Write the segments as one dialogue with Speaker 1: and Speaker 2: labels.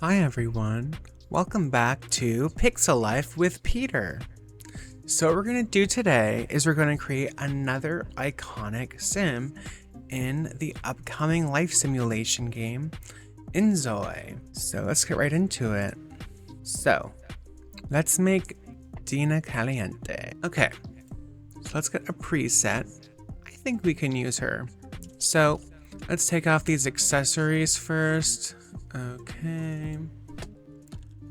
Speaker 1: Hi everyone, welcome back to Pixel Life with Peter. So what we're going to do today is we're going to create another iconic sim in the upcoming life simulation game, Inzoi. So let's get right into it. So let's make Dina Caliente. Okay, so let's get a preset. I think we can use her. So let's take off these accessories first. Okay.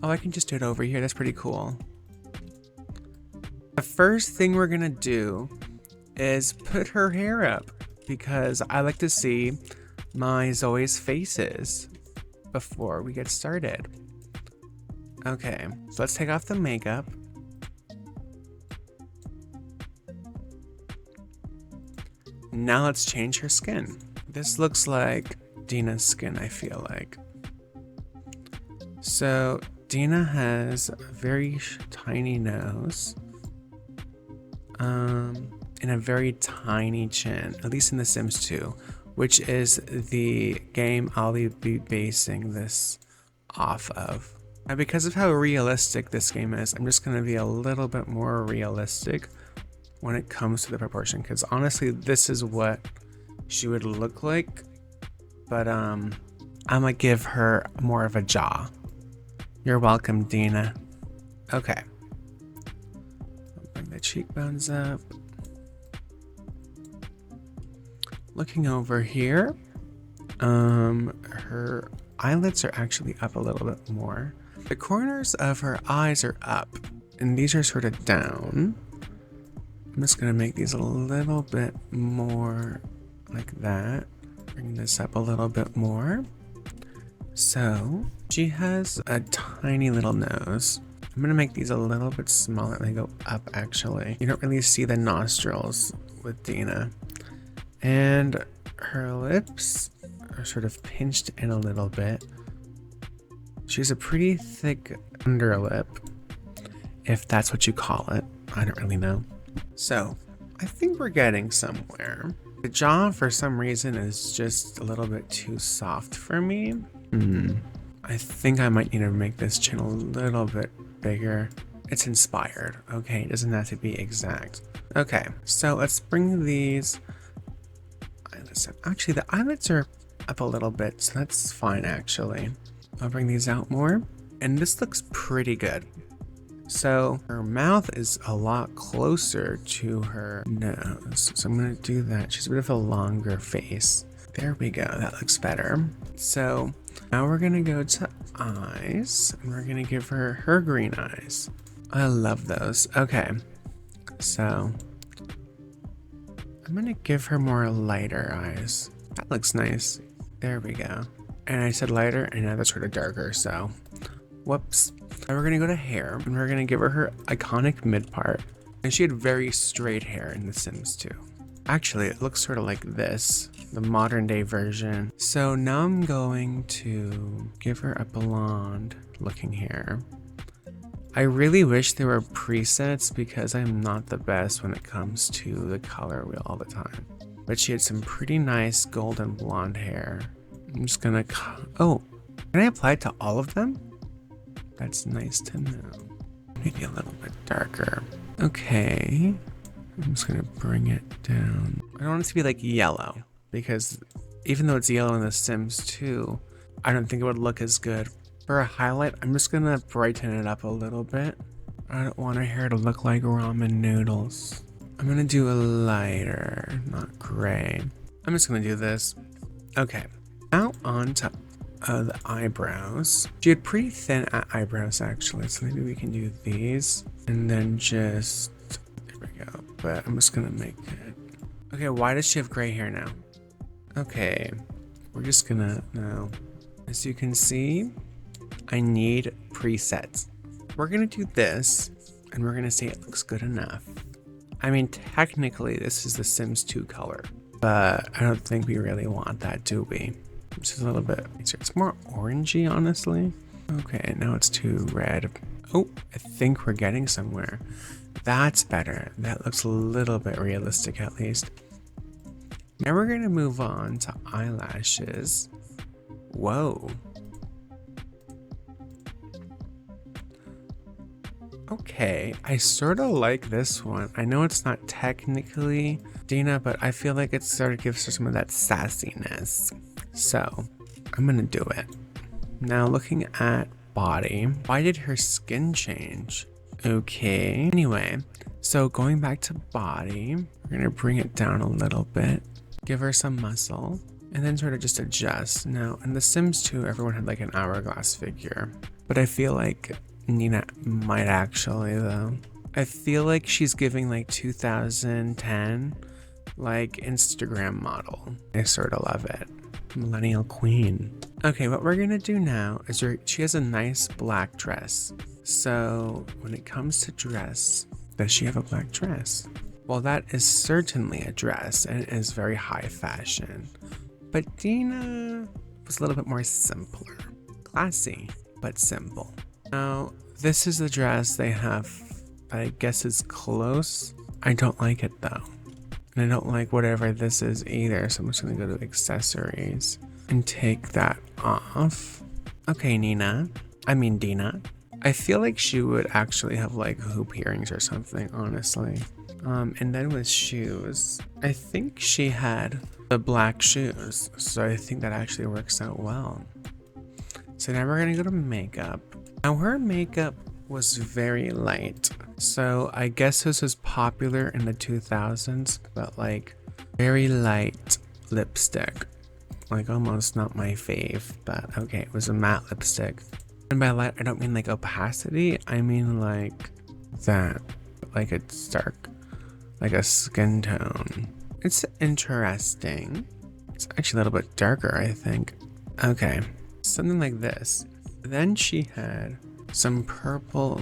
Speaker 1: Oh, I can just do it over here. That's pretty cool. The first thing we're gonna do is put her hair up because I like to see my Zoe's faces before we get started. Okay, so let's take off the makeup. Now let's change her skin. This looks like Dina's skin, I feel like. So Dina has a very tiny nose, and a very tiny chin, at least in The Sims 2, which is the game I'll be basing this off of. And because of how realistic this game is, I'm just going to be a little bit more realistic when it comes to the proportion, because honestly, this is what she would look like, but I'm gonna give her more of a jaw. You're welcome, Dina. Okay. I'll bring the cheekbones up. Looking over here, her eyelids are actually up a little bit more. The corners of her eyes are up, and these are sort of down. I'm just gonna make these a little bit more like that. Bring this up a little bit more. So she has a tiny little nose. I'm gonna make these a little bit smaller. They go up actually. You don't really see the nostrils with Dina. And her lips are sort of pinched in a little bit. She has a pretty thick underlip, if that's what you call it. I don't really know. So I think we're getting somewhere. The jaw, for some reason, is just a little bit too soft for me. I think I might need to make this chin a little bit bigger. It's inspired, okay? It doesn't have to be exact. Okay, so let's bring these eyelids up. Actually, the eyelids are up a little bit, so that's fine, actually. I'll bring these out more, and this looks pretty good. So her mouth is a lot closer to her nose, so I'm gonna do that. She's a bit of a longer face. There we go, that looks better. So now we're gonna go to eyes, and we're gonna give her her green eyes. I love those. Okay, so I'm gonna give her more lighter eyes. That looks nice. There we go. And I said lighter, and now that's sort of darker, so whoops. Now we're gonna go to hair, and we're gonna give her her iconic mid part. And she had very straight hair in The Sims 2. Actually, it looks sort of like this, the modern day version. So now I'm going to give her a blonde looking hair. I really wish there were presets because I'm not the best when it comes to the color wheel all the time. But she had some pretty nice golden blonde hair. I'm just gonna, oh, can I apply it to all of them? That's nice to know. Maybe a little bit darker. Okay. I'm just gonna bring it down. I don't want it to be like yellow, because even though it's yellow in The Sims 2, I don't think it would look as good. For a highlight, I'm just gonna brighten it up a little bit. I don't want her hair to look like ramen noodles. I'm gonna do a lighter, not gray. I'm just gonna do this. Okay, now on to the eyebrows. She had pretty thin eyebrows actually, so maybe we can do these. And then just, there we go. But I'm just gonna make it. Okay, why does she have gray hair now? Okay, we're just gonna, now, as you can see, I need presets. We're gonna do this, and we're gonna say it looks good enough. I mean, technically this is the Sims 2 color, but I don't think we really want that, do we? Just a little bit, it's more orangey, honestly. Okay, now it's too red. Oh, I think we're getting somewhere. That's better. That looks a little bit realistic at least. Now we're gonna move on to eyelashes. Whoa. Okay, I sort of like this one. I know it's not technically Dina, but I feel like it sort of gives her some of that sassiness. So, I'm gonna do it. Now looking at body, why did her skin change? Okay, anyway, so going back to body, we're gonna bring it down a little bit, give her some muscle, and then sort of just adjust. Now, in The Sims 2, everyone had like an hourglass figure, but I feel like Nina might actually though. I feel like she's giving like 2010, like Instagram model. I sort of love it. Millennial queen. Okay, what we're gonna do now is she has a nice black dress. So when it comes to dress, does she have a black dress? Well, that is certainly a dress and it is very high fashion. But Dina was a little bit more simpler. Classy, but simple. Now, this is the dress they have, I guess is close. I don't like it though. And I don't like whatever this is either, so I'm just gonna go to accessories and take that off. Okay, Dina. I feel like she would actually have like hoop earrings or something, honestly. And then with shoes, I think she had the black shoes, so I think that actually works out well. So now we're gonna go to makeup. Now her makeup was very light, so I guess this was popular in the 2000s, but like very light lipstick, like almost not my fave, but okay, it was a matte lipstick. And by light, I don't mean like opacity, I mean like that, like it's dark, like a skin tone. It's interesting. It's actually a little bit darker, I think. Okay, something like this. Then she had some purple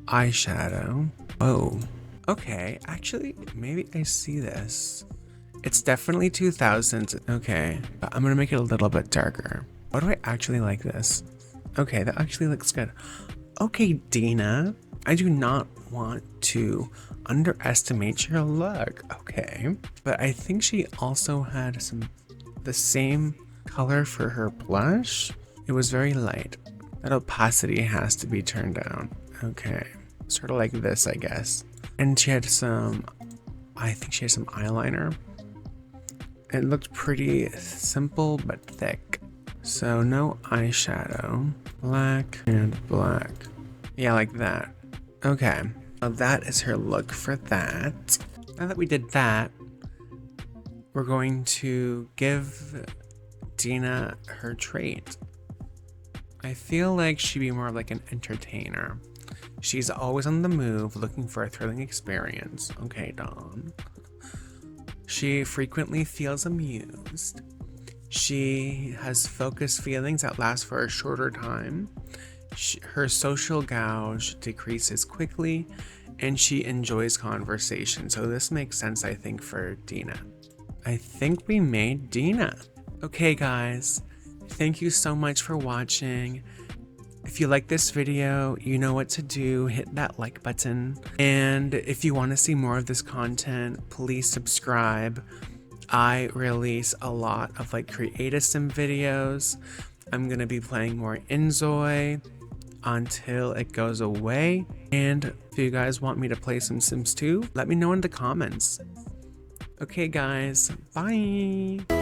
Speaker 1: eyeshadow. Oh, okay, actually, maybe I see this. It's definitely 2000s, okay, but I'm gonna make it a little bit darker. Why do I actually like this? Okay, that actually looks good. Okay, Dina, I do not want to underestimate your look, okay? But I think she also had the same color for her blush. It was very light. That opacity has to be turned down. Okay, sort of like this, I guess. And she had I think she had some eyeliner. It looked pretty simple but thick. So no eyeshadow, black and black. Yeah, like that. Okay, now that is her look for that. Now that we did that, we're going to give Dina her trait. I feel like she'd be more like an entertainer. She's always on the move, looking for a thrilling experience. Okay, Dawn. She frequently feels amused. She has focused feelings that last for a shorter time. Her social gauge decreases quickly, and she enjoys conversation. So this makes sense, I think, for Dina. I think we made Dina. Okay, guys. Thank you so much for watching. If you like this video, you know what to do. Hit that like button. And if you want to see more of this content, please subscribe. I release a lot of like creative sim videos. I'm going to be playing more Inzoi until it goes away. And if you guys want me to play some Sims 2, let me know in the comments. Okay guys, bye!